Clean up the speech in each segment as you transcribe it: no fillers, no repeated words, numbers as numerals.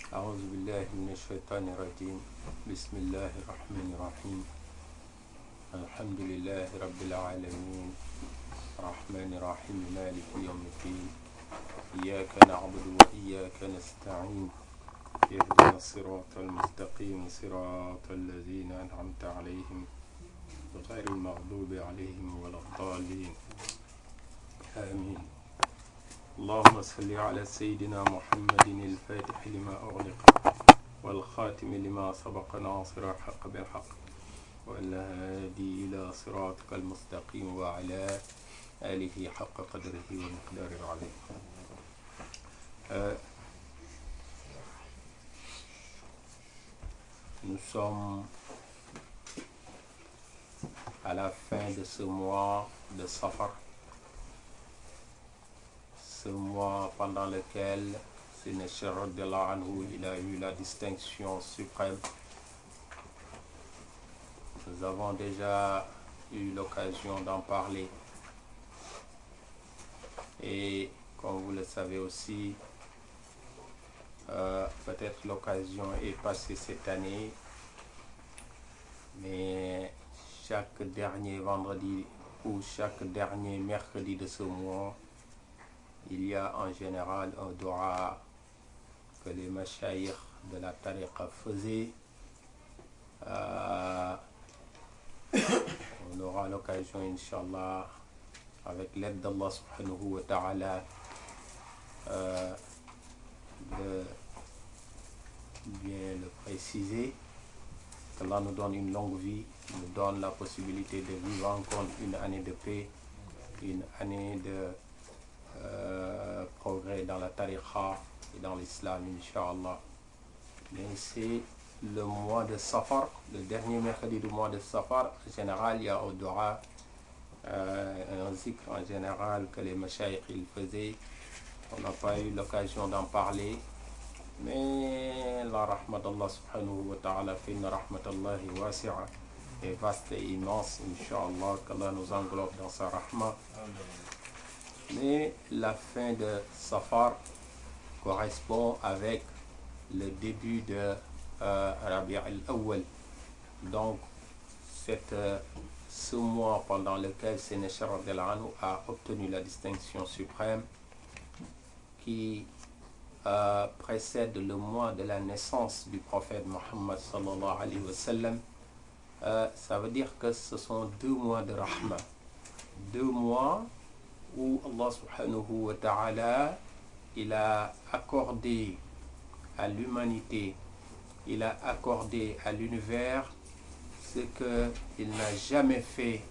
أعوذ بالله من الشيطان الرجيم. بسم الله الرحمن الرحيم. الحمد لله رب العالمين الرحمن الرحيم مالك يوم الدين. إياك نعبد وإياك نستعين. اهدنا الصراط المستقيم صراط الذين أنعمت عليهم غير المغضوب عليهم ولا الضالين. آمين. اللهم صل على سيدنا محمد الفاتح لما أغلق والخاتم لما سبق ناصر الحق بالحق والهادي إلى صراطك المستقيم وعلى آله حق قدره ومقدار العظيم. Nous sommes à la fin de ce mois de Safar, ce mois pendant lequel Sina Cheikh radiyallahu anhu il a eu la distinction suprême. Nous avons déjà eu l'occasion d'en parler et comme vous le savez aussi, peut-être l'occasion est passée cette année, mais chaque dernier vendredi ou chaque dernier mercredi de ce mois, il y a en général un dua que les mashayikh de la tariqa faisaient. On aura l'occasion, Inch'Allah, avec l'aide d'Allah subhanahu wa ta'ala, de bien le préciser. qu'Allah nous donne une longue vie, nous donne la possibilité de vivre encore une année de paix, une année de progrès dans la tariqa et dans l'islam, Inch'Allah. Mais c'est le mois de Safar, le dernier mercredi du mois de Safar. En général, il y a au dua, un zikr en général que les mashayikh ils faisaient. On n'a pas eu l'occasion d'en parler, mais la rahmat d'Allah subhanahu wa ta'ala fait une rahmatallahi wasi'a et vaste et immense, Inch'Allah, qu'Allah nous englobe dans sa rahmat. Mais la fin de Safar correspond avec le début de Rabi' al-Awwal. Donc, ce mois pendant lequel Sina Cheikh radiyallahu anhu a obtenu la distinction suprême qui précède le mois de la naissance du prophète Muhammad sallallahu alayhi wa sallam, ça veut dire que ce sont 2 mois de rahma, 2 mois où Allah subhanahu wa ta'ala il a accordé à l'humanité, il a accordé à l'univers ce qu'il n'a jamais fait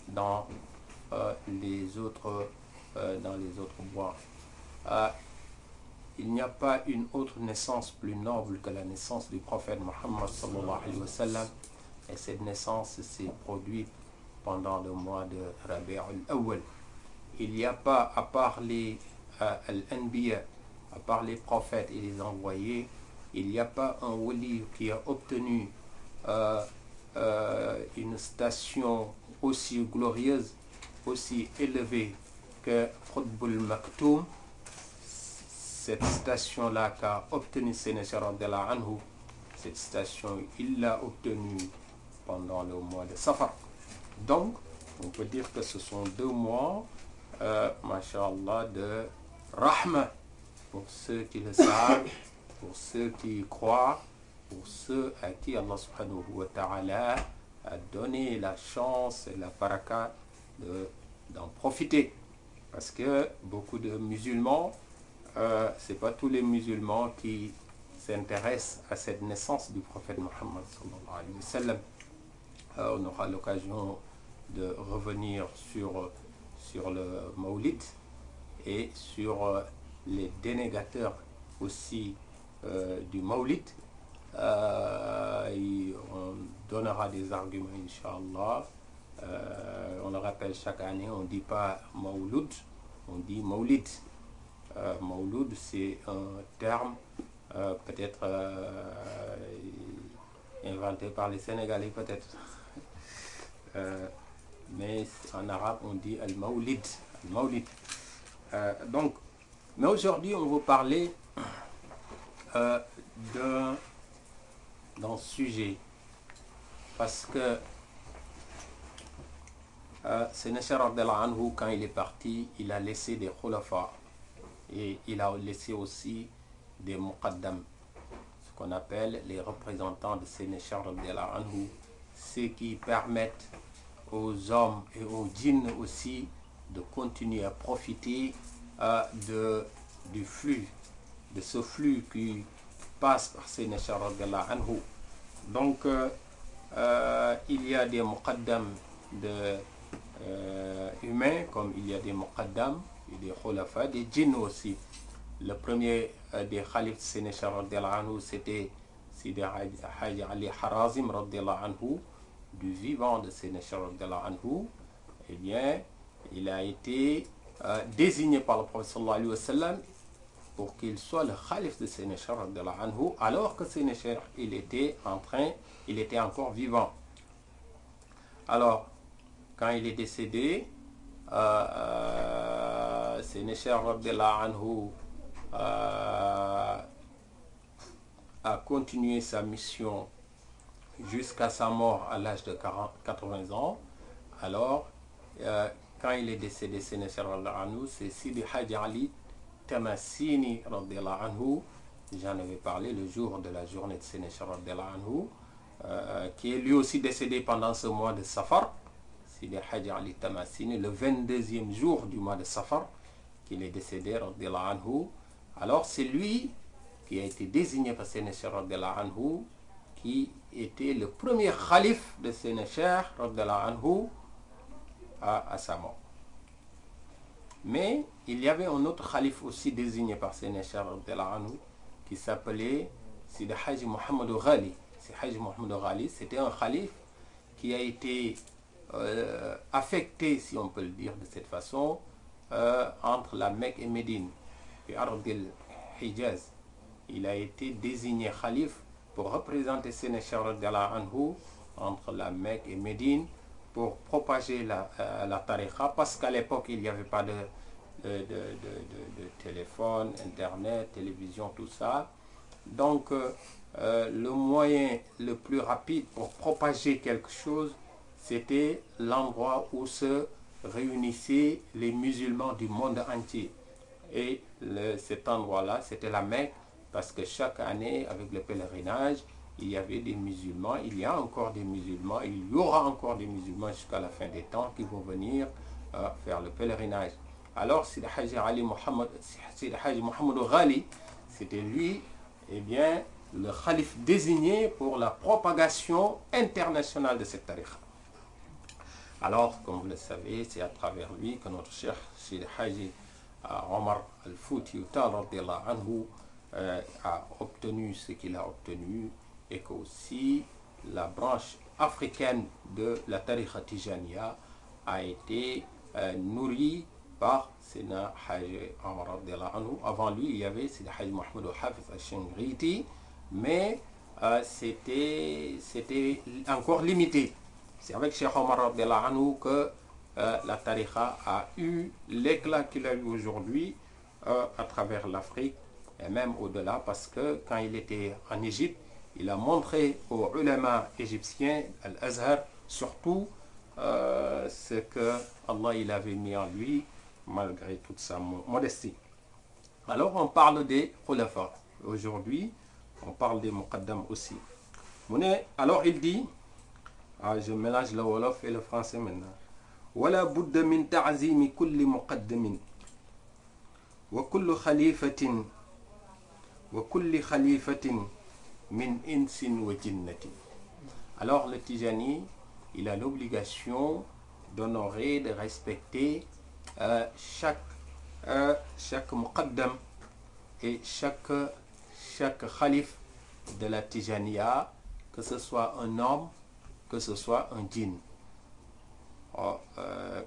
dans les autres mois. Il n'y a pas une autre naissance plus noble que la naissance du prophète Muhammad sallallahu alayhi wa sallam, et cette naissance s'est produite pendant le mois de Rabi' al-Awwal. Il n'y a pas, à part les al-Anbiya, à part les prophètes et les envoyés, il n'y a pas un wali qui a obtenu une station aussi glorieuse, aussi élevée que Qutbul Maktoum. Cette station-là qu'a obtenu Sina Cheikh radiyallahu anhu, cette station, il l'a obtenue pendant le mois de Safar. Donc, on peut dire que ce sont 2 mois, masha'Allah, de rahma pour ceux qui le savent, pour ceux qui y croient, pour ceux à qui Allah subhanahu wa ta'ala a donné la chance et la baraka d'en profiter. Parce que beaucoup de musulmans, c'est pas tous les musulmans qui s'intéressent à cette naissance du prophète Muhammad sallallahu alayhi wa sallam. On aura l'occasion de revenir sur le Mawlid et sur les dénégateurs aussi du Mawlid. On donnera des arguments, Inch'Allah. On le rappelle chaque année, on ne dit pas Mawlud, on dit Mawlid. Mawlud, c'est un terme peut-être inventé par les Sénégalais, peut-être. Mais en arabe, on dit Al-Mawlid. Al-Mawlid. Donc, mais aujourd'hui, on va parler d'un sujet, parce que Sénéchar radiallahu anhu, quand il est parti, il a laissé des khulafa et il a laissé aussi des muqaddam, ce qu'on appelle les représentants de Sénéchar radiallahu anhu, ceux qui permettent aux hommes et aux djinns aussi de continuer à profiter du flux, de ce flux qui passe par Sénéchar radiallahu anhu. Donc il y a des muqaddam humains, comme il y a des muqaddam et des khulafa, des djinns aussi. Le premier des khalifs Sénéchar radiallahu anhu, c'était Sidi Haji Ali Harazim radiallahu anhu, du vivant de Sénéchar radiallahu anhu. Eh bien, il a été désigné par le prophète sallallahu alayhi wa sallam pour qu'il soit le khalif de Sénéchar radiallahu anhu, alors que Sénéchar il était encore vivant. Alors, quand il est décédé, Sénéchar radiallahu anhu a continué sa mission jusqu'à sa mort à l'âge de 80 ans. Alors, quand il est décédé, Sénéchar radiallahu anhu, c'est Sidi Haji Ali Tamassini radiallahu anhu, j'en avais parlé le jour de la journée de Sénéchar radiallahu anhu, qui est lui aussi décédé pendant ce mois de Safar. Sidi Haji Ali Tamassini, le 22e jour du mois de Safar, qu'il est décédé radiallahu anhu. Alors c'est lui qui a été désigné par Sénéchar radiallahu anhu, qui était le premier khalif de Sénéchar radiallahu anhu à sa mort. Mais il y avait un autre khalif aussi désigné par Sénéchar radiallahu anhu, qui s'appelait Sidi Haji Mohamed Ghali. Sidi Haji Mohamed Ghali, c'était un khalif qui a été affecté, si on peut le dire de cette façon, entre la Mecque et Médine, puis Ardil Hijaz. Il a été désigné khalif pour représenter Sénéchar radiallahu anhu entre la Mecque et Médine, pour propager la tariqa, parce qu'à l'époque il n'y avait pas de téléphone, internet, télévision, tout ça. Donc le moyen le plus rapide pour propager quelque chose, c'était l'endroit où se réunissaient les musulmans du monde entier. Et cet endroit-là, c'était la Mecque, parce que chaque année, avec le pèlerinage, il y avait des musulmans, il y a encore des musulmans, il y aura encore des musulmans jusqu'à la fin des temps qui vont venir faire le pèlerinage. Alors, Sidi Haji Ali Mohamed Ghali, c'était lui, eh bien, le khalif désigné pour la propagation internationale de cette tariqa. Alors, comme vous le savez, c'est à travers lui que notre cher Sidi Haji Omar Al-Fouti radiallahu anhu a obtenu ce qu'il a obtenu, et que aussi la branche africaine de la tariqa Tijaniya a été nourrie par Séna Haji Omar radiallahu anhu. Avant lui, il y avait Sidi Haji Mohamed Hafiz al-Shingriti, mais c'était encore limité. C'est avec Cheikh Omar radiallahu anhu que la tariqa a eu l'éclat qu'il a eu aujourd'hui à travers l'Afrique et même au-delà, parce que quand il était en Égypte, il a montré aux ulama égyptiens, Al-Azhar surtout, ce que Allah il avait mis en lui, malgré toute sa modestie. Alors on parle des khulafa. Aujourd'hui, on parle des muqaddam aussi. Alors il dit, je mélange le wolof et le français maintenant. ولا بد من تعظيم كل مقدم وكل خليفة من إنس وجنة. Alors le Tijani, il a l'obligation d'honorer, de respecter chaque muqaddam et chaque khalif de la Tijaniya, que ce soit un homme, que ce soit un djinn.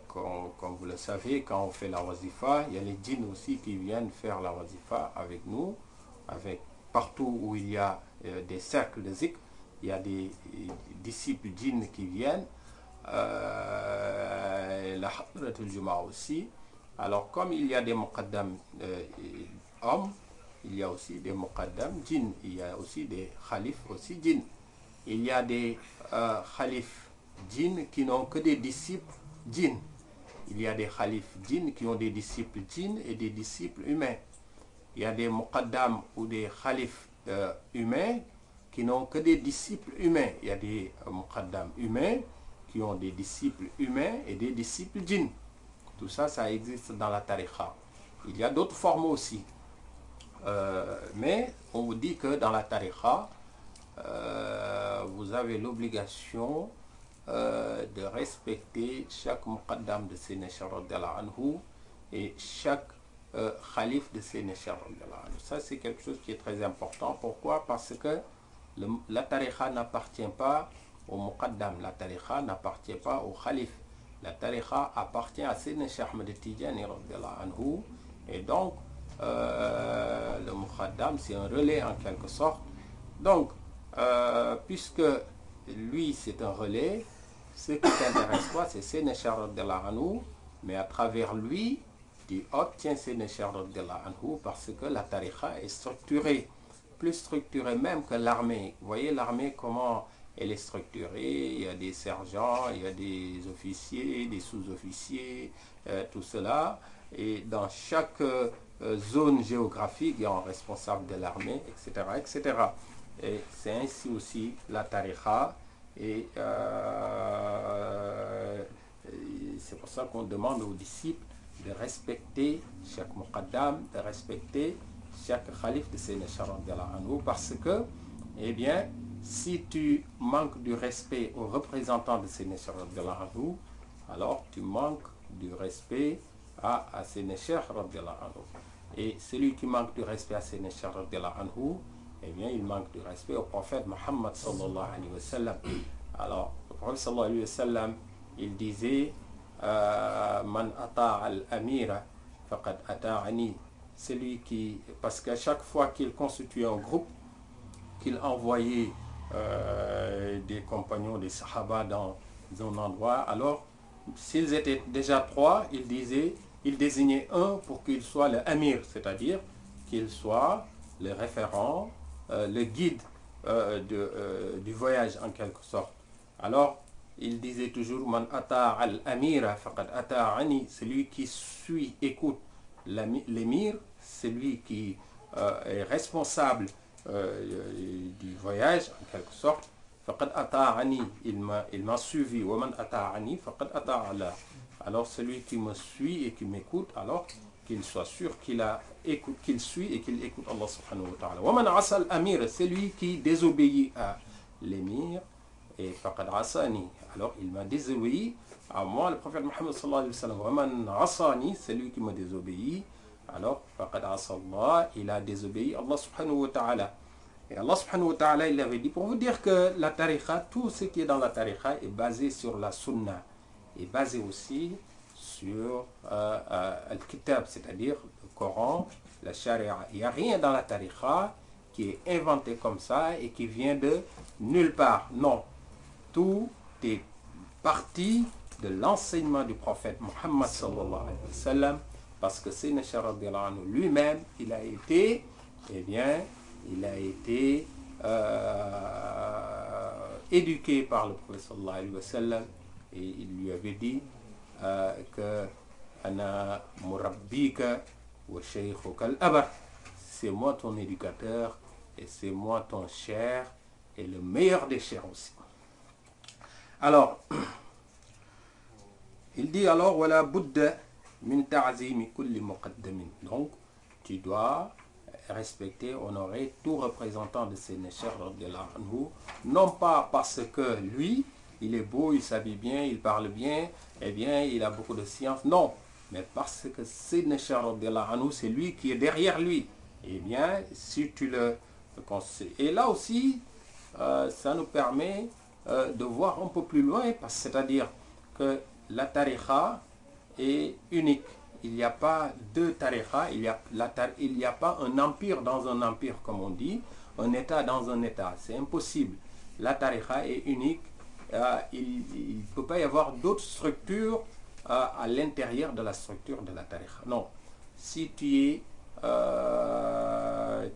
Comme vous le savez, quand on fait la wazifa, il y a les djinns aussi qui viennent faire la wazifa avec nous, partout où il y a des cercles de zikr, il y a des disciples djinns qui viennent, la hadratul juma aussi. Alors comme il y a des muqaddam hommes, il y a aussi des muqaddam djinn, il y a aussi des khalifes aussi djinn. Il y a des khalifes djinn qui n'ont que des disciples djinn. Il y a des khalifes djinn qui ont des disciples djinn et des disciples humains. Il y a des muqaddam ou des khalifes humains qui n'ont que des disciples humains. Il y a des muqaddam humains qui ont des disciples humains et des disciples djinn. Tout ça, ça existe dans la tariqa. Il y a d'autres formes aussi. Mais on vous dit que dans la tariqa, vous avez l'obligation de respecter chaque muqaddam de Sayyidina Cheikh radiyallahu anhu et chaque khalif de Sayyidina Cheikh radiyallahu anhu. Ça, c'est quelque chose qui est très important. Pourquoi? Parce que la tariqa n'appartient pas au muqaddam, la tariqa n'appartient pas au khalif. La tariqa appartient à Sayyidina Cheikh Ahmed Tidjani radiyallahu anhu. Et donc, le muqaddam, c'est un relais en quelque sorte. Donc, puisque lui, c'est un relais, ce qui t'intéresse toi, c'est Sayyidina Cheikh radiyallahu anhu, mais à travers lui, tu obtiens Sayyidina Cheikh radiyallahu anhu parce que la tariqa est structurée, plus structurée même que l'armée. Vous voyez l'armée, comment elle est structurée, il y a des sergents, il y a des officiers, des sous-officiers, tout cela. Et dans chaque zone géographique, il y a un responsable de l'armée, etc., etc. Et c'est ainsi aussi la tariqa. Et c'est pour ça qu'on demande aux disciples de respecter chaque muqaddam, de respecter chaque khalif de Sayyidina Cheikh radiyallahu anhu, parce que, eh bien, si tu manques du respect aux représentants de Sayyidina Cheikh radiyallahu anhu, alors tu manques du respect à Sayyidina Cheikh radiyallahu anhu. Et celui qui manque du respect à Sayyidina Cheikh radiyallahu anhu, eh bien, il manque du respect au prophète Muhammad sallallahu alayhi wa sallam. Alors, le prophète sallallahu alayhi wa sallam, il disait Man ata'a al-amira faqad ata'ani. Celui qui, parce qu'à chaque fois qu'il constituait un groupe, qu'il envoyait des compagnons, des sahaba dans un endroit, alors s'ils étaient déjà 3, il désignait un pour qu'il soit le amir, c'est-à-dire qu'il soit le référent, le guide du voyage en quelque sorte. Alors, il disait toujours Man ata al-amira faqad ata'ani, celui qui suit, écoute l'émir, celui qui est responsable du voyage en quelque sorte, faqad ata'ani, il m'a suivi, wa man ata'ani faqad ata'ala. Alors celui qui me suit et qui m'écoute, alors qu'il soit sûr qu'il suit et qu'il écoute Allah subhanahu wa ta'ala. Wa man asa al-amir, celui qui désobéit à l'émir, et faqad asani, alors il m'a désobéi à moi, le prophète Muhammad sallallahu alayhi wa sallam. Wa man asani, celui qui m'a désobéi, alors faqad asa Allah, il a désobéi Allah subhanahu wa ta'ala. Et Allah subhanahu wa ta'ala, il avait dit, pour vous dire que la tariqa, tout ce qui est dans la tariqa est basé sur la sunna, est basé aussi sur al-kitab, c'est-à-dire le Coran, la charia. Il n'y a rien dans la tariqa qui est inventé comme ça et qui vient de nulle part. Non, tout est parti de l'enseignement du prophète Muhammad sallallahu alayhi wa sallam, parce que Sayyidina Cheikh radiyallahu anhu lui-même, il a été, eh bien, il a été éduqué par le prophète sallallahu alayhi wa sallam, et il lui avait dit que ana murabbika wa shaykhuka al-abar, c'est moi ton éducateur et c'est moi ton cher et le meilleur des chers aussi. Alors, il dit alors wala budda min ta'zimi kulli muqaddamin. Donc, tu dois respecter, honorer tout représentant de Sayyidina Cheikh radiyallahu anhu, non pas parce que lui, il est beau, il s'habille bien, il parle bien, eh bien, il a beaucoup de science. Non, mais parce que Sayyidina Cheikh radiyallahu anhu, c'est lui qui est derrière lui. Eh bien, si tu le conseilles. Et là aussi, ça nous permet de voir un peu plus loin, c'est-à-dire que la tariqa est unique. Il n'y a pas deux tariqa, il n'y a pas un empire dans un empire, comme on dit, un État dans un État. C'est impossible. La tariqa est unique. Il ne peut pas y avoir d'autres structures à l'intérieur de la structure de la tariqa. Non. Si tu es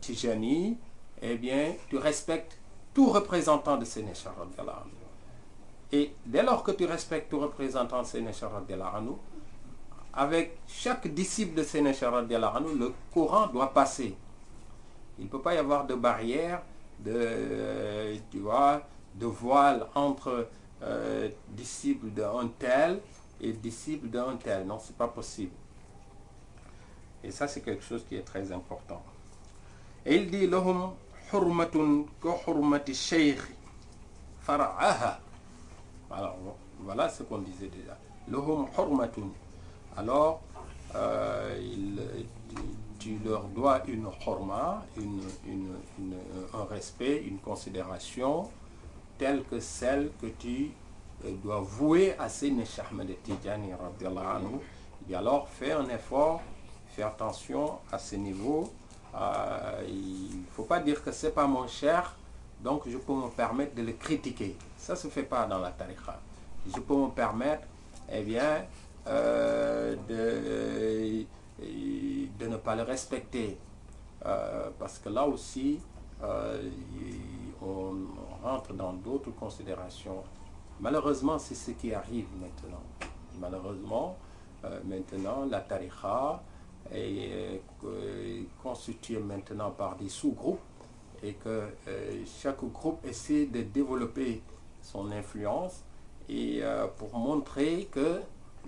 Tijani, eh bien, tu respectes tout représentant de Sénéchal. Et dès lors que tu respectes tout représentant de Sénéchal, avec chaque disciple de Sénéchal, le Coran doit passer. Il ne peut pas y avoir de barrière, de voile entre disciple d'un tel et disciple d'un tel. Non, c'est pas possible. Et ça, c'est quelque chose qui est très important. Et il dit lahum hurmatun ka hurmati shaykh far'aha. Alors, voilà ce qu'on disait déjà. Lahum hurmatun. Alors, tu leur dois une hurma, un respect, une considération telle que celle que tu dois vouer à Seydi Cheikh Ahmed Tidjani radhiyallahu anhu. Et alors, fais un effort, fais attention à ce niveau. Il ne faut pas dire que c'est pas mon cher, donc je peux me permettre de le critiquer. Ça ne se fait pas dans la tariqa. Je peux me permettre, eh bien, de ne pas le respecter. Parce que là aussi, on rentre dans d'autres considérations. Malheureusement, c'est ce qui arrive maintenant. Malheureusement, maintenant, la tariqa est constituée maintenant par des sous-groupes et que chaque groupe essaie de développer son influence et pour montrer que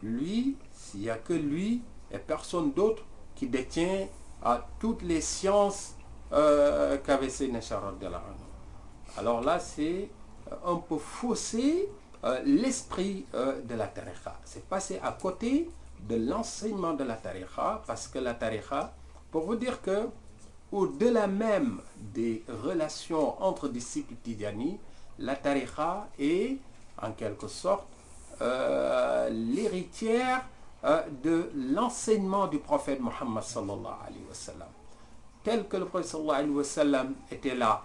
lui, s'il n'y a que lui et personne d'autre qui détient toutes les sciences qu'avait Seydi Cheikh radhiyallahu anhu. Alors là, c'est un peu fausser l'esprit de la tariqa. C'est passer à côté de l'enseignement de la tariqa, parce que la tariqa, pour vous dire que au-delà même des relations entre disciples Tidjani, la tariqa est en quelque sorte l'héritière de l'enseignement du prophète Mohammed sallallahu alayhi wa sallam. Tel que le prophète sallallahu alayhi wa sallam était là,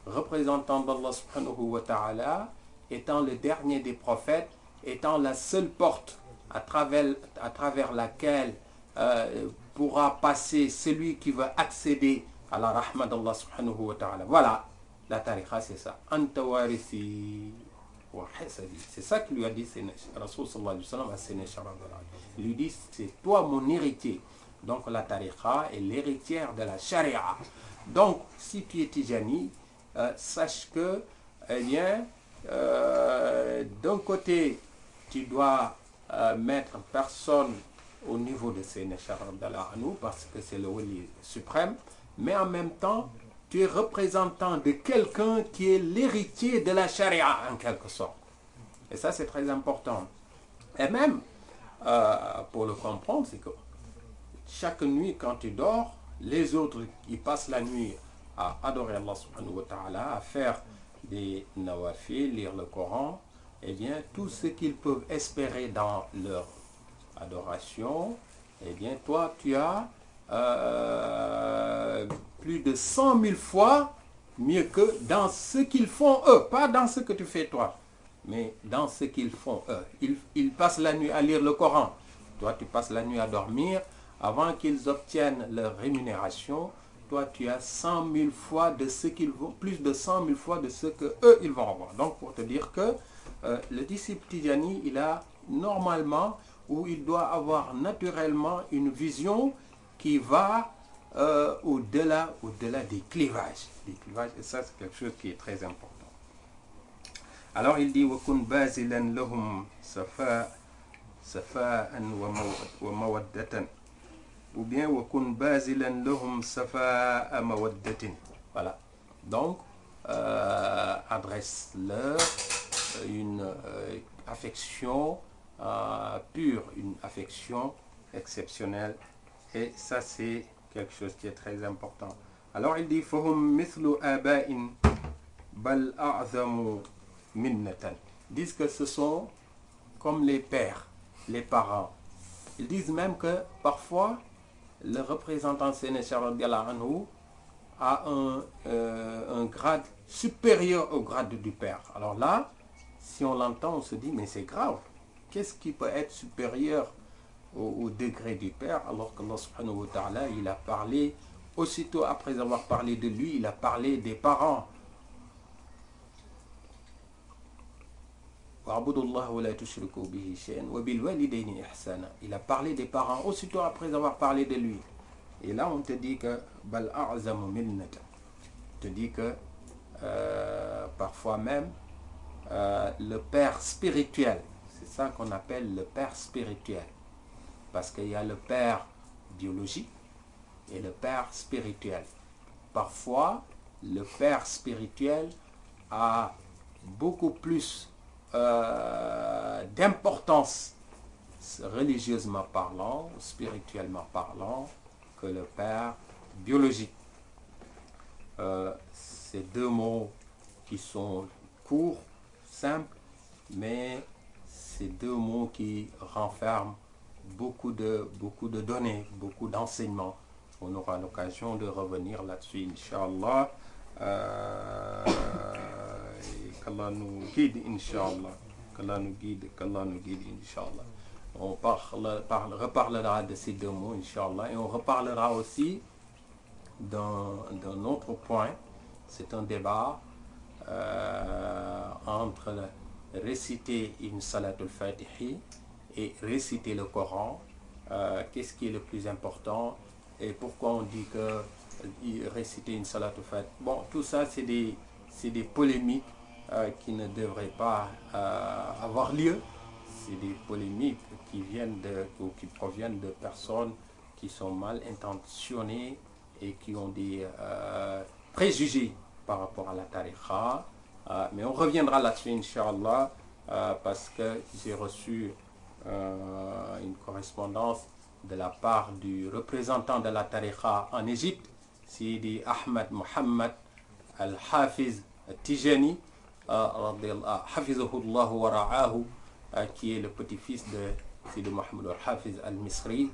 représentant d'Allah subhanahu wa ta'ala, étant le dernier des prophètes, étant la seule porte à travers laquelle pourra passer celui qui veut accéder à la rahma d'Allah subhanahu wa ta'ala. Voilà, la tariqa c'est ça. Anta warithi wa hasabi. C'est ça que lui a dit Rasul sallallahu alayhi wa sallam à Seydi Cheikh radhiyallahu anhu. Il lui dit, c'est toi mon héritier. Donc la tariqa est l'héritière de la charia. Donc si tu es Tijani, sache que, eh bien, d'un côté, tu dois mettre personne au niveau de Seydi Cheikh radhiyallahu anhu parce que c'est le wali suprême, mais en même temps, tu es représentant de quelqu'un qui est l'héritier de la charia en quelque sorte. Et ça, c'est très important. Et même, pour le comprendre, c'est que chaque nuit, quand tu dors, les autres, ils passent la nuit à adorer Allah subhanahu wa ta'ala, à faire des nawafil, lire le Coran. Eh bien, tout ce qu'ils peuvent espérer dans leur adoration, eh bien, toi, tu as plus de 100 000 fois mieux que dans ce qu'ils font eux, pas dans ce que tu fais toi, mais dans ce qu'ils font eux. Ils passent la nuit à lire le Coran. Toi, tu passes la nuit à dormir. Avant qu'ils obtiennent leur rémunération, toi, tu as 100 000 fois de ce qu'ils vont, plus de 100 000 fois de ce que eux ils vont avoir. Donc, pour te dire que le disciple Tidjani, il a normalement, ou il doit avoir naturellement une vision qui va au-delà des clivages. Et ça, c'est quelque chose qui est très important. Alors, il dit وَكُنْ بَازِلًا لَهُمْ صَفَاءً وَمَوَدَّةً ou bien وَكُنْ بَازِلًا لَهُمْ صَفَاءَ مَوَدَّةٍ. Voilà. Donc, adresse-leur une affection pure, une affection exceptionnelle. Et ça, c'est quelque chose qui est très important. Alors, il dit فَهُمْ مِثْلُ آبَاءٍ بَلْ أَعْظَمُ مِنَّةً. Ils disent que ce sont comme les pères, les parents. Ils disent même que parfois, le représentant Seydi Cheikh radhiyallahu anhu a un grade supérieur au grade du père. Alors là, si on l'entend, on se dit, mais c'est grave. Qu'est-ce qui peut être supérieur au degré du père, alors qu'Allah subhanahu wa ta'ala, il a parlé, aussitôt après avoir parlé de lui, il a parlé des parents. Il a parlé des parents aussitôt après avoir parlé de lui. Et là, on te dit que on te dit que parfois même le père spirituel, c'est ça qu'on appelle le père spirituel, parce qu'il y a le père biologique et le père spirituel. Parfois, le père spirituel a beaucoup plus d'importance religieusement parlant, spirituellement parlant, que le père biologique. C'est deux mots qui sont courts, simples, mais c'est deux mots qui renferment beaucoup de données, beaucoup d'enseignements. On aura l'occasion de revenir là-dessus, Inch'Allah. Qu'Allah nous guide, Inch'Allah. Qu'Allah nous guide, Inch'Allah. On reparlera de ces deux mots, Inch'Allah, et on reparlera aussi d'un autre point. C'est un débat entre réciter une salatul fatihi et réciter le Coran. Qu'est-ce qui est le plus important et pourquoi on dit que réciter une salatul fatihi? Bon, tout ça, c'est des polémiques qui ne devraient pas avoir lieu. C'est des polémiques qui proviennent de personnes qui sont mal intentionnées et qui ont des préjugés par rapport à la tariqa. Mais on reviendra là-dessus, Inch'Allah, parce que j'ai reçu une correspondance de la part du représentant de la tariqa en Égypte, Sidi Ahmed Mohammed Al-Hafiz Tijani, Hafizahullah wa ra'ahu, qui est le petit-fils de Sidi Mohammed Al-Hafiz Al-Misri.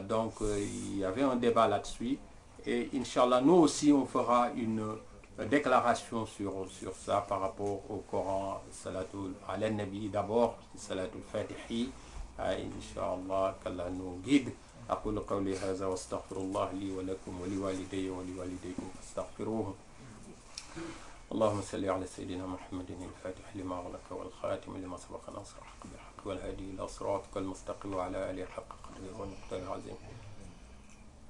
Donc, il y avait un débat là-dessus. Et Inch'Allah, nous aussi, on fera une déclaration sur ça par rapport au Coran, Salatul ala Nabi d'abord, Salatul Fatihi. Inch'Allah, qu'Allah nous guide. أقول قولي هذا واستغفر الله لي ولكم ولوالدي ولوالديكم فاستغفروه. اللهم صل على سيدنا محمد الفاتح لما أغلق والخاتم لما سبق ناصر الحق بالحق والهادي إلى صراطك المستقيم وعلى آله حق قدره والمقدار العظيم.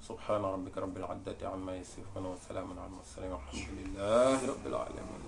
سبحان ربك رب العزة عما يصفون وسلام على المرسلين والحمد لله رب العالمين.